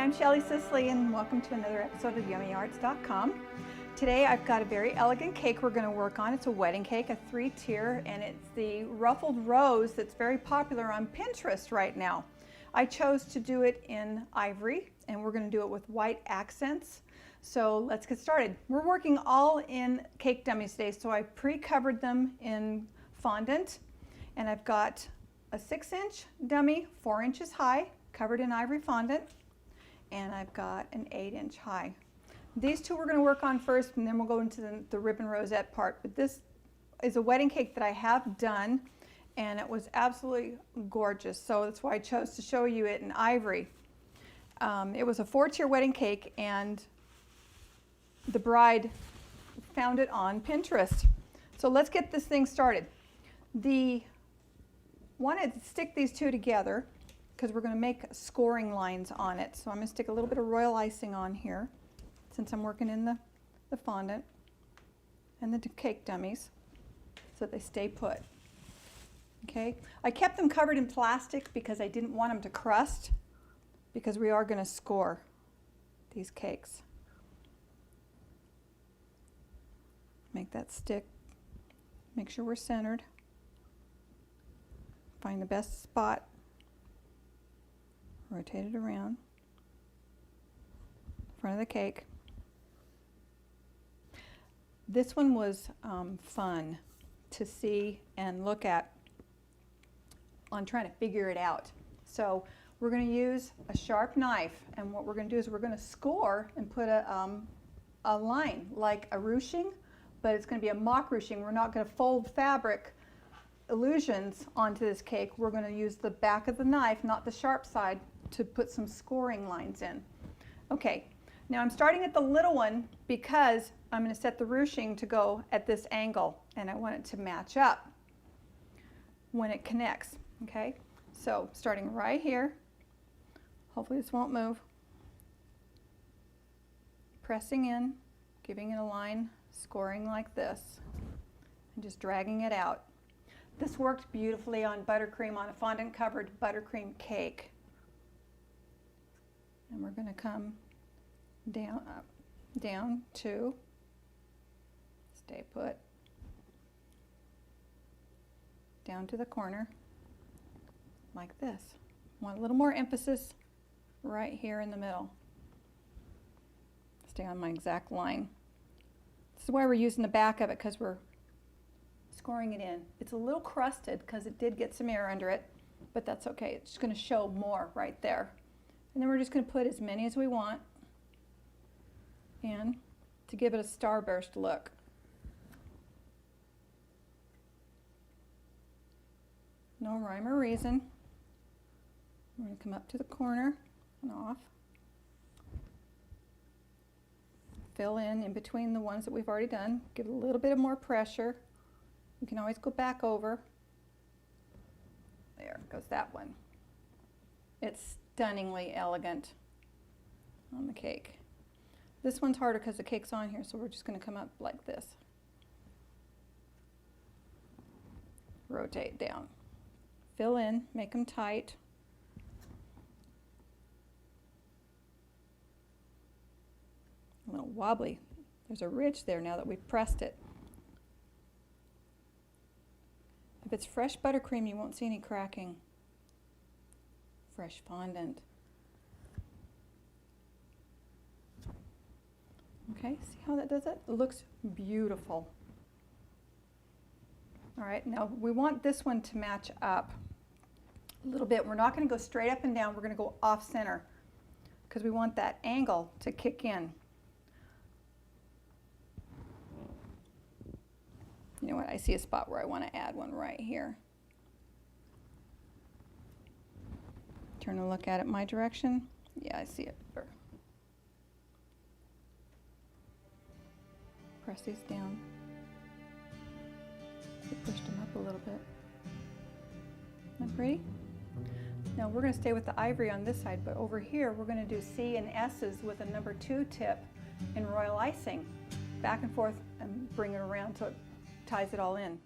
I'm Shelly Sicily and welcome to another episode of YummyArts.com. Today I've got a very elegant cake we're going to work on. It's a wedding cake, a 3-tier, and it's the ruffled rose that's very popular on Pinterest right now. I chose to do it in ivory and we're going to do it with white accents. So let's get started. We're working all in cake dummies today, so I pre-covered them in fondant, and I've got a 6-inch dummy, 4 inches high, covered in ivory fondant, and I've got an 8-inch high. These two we're going to work on first, and then we'll go into the ribbon rosette part. But this is a wedding cake that I have done, and it was absolutely gorgeous. So that's why I chose to show you it in ivory. It was a 4-tier wedding cake, and the bride found it on Pinterest. So let's get this thing started. Wanted to stick these two together because we're going to make scoring lines on it. So I'm going to stick a little bit of royal icing on here since I'm working in the fondant and the cake dummies so they stay put. Okay, I kept them covered in plastic because I didn't want them to crust, because we are going to score these cakes. Make that stick, make sure we're centered, find the best spot, rotate it around, front of the cake. This one was fun to see and look at on trying to figure it out. So we're going to use a sharp knife, and what we're going to do is we're going to score and put a line like a ruching, but it's going to be a mock ruching. We're not going to fold fabric illusions onto this cake. We're going to use the back of the knife, not the sharp side, to put some scoring lines in. Okay, now I'm starting at the little one because I'm going to set the ruching to go at this angle, and I want it to match up when it connects. Okay, so starting right here, hopefully this won't move, pressing in, giving it a line, scoring like this, and just dragging it out. This worked beautifully on buttercream, on a fondant covered buttercream cake. And we're going to come down, up, down to, stay put, down to the corner, like this. Want a little more emphasis right here in the middle. Stay on my exact line. This is why we're using the back of it, because we're scoring it in. It's a little crusted because it did get some air under it, but that's okay. It's just going to show more right there. And then we're just going to put as many as we want in to give it a starburst look. No rhyme or reason. I'm going to come up to the corner and off. Fill in between the ones that we've already done. Give it a little bit of more pressure. You can always go back over. There goes that one. It's stunningly elegant on the cake. This one's harder because the cake's on here, so we're just going to come up like this. Rotate down. Fill in, make them tight. A little wobbly. There's a ridge there now that we've pressed it. If it's fresh buttercream, you won't see any cracking. Fresh fondant. Okay, see how that does it? It looks beautiful. All right, now we want this one to match up a little bit. We're not going to go straight up and down. We're going to go off center because we want that angle to kick in. You know what? I see a spot where I want to add one right here. Turn and look at it my direction. Yeah, I see it. Press these down. You pushed them up a little bit. Isn't that pretty? Now we're going to stay with the ivory on this side, but over here we're going to do C and S's with a number 2 tip in royal icing. Back and forth and bring it around so it ties it all in.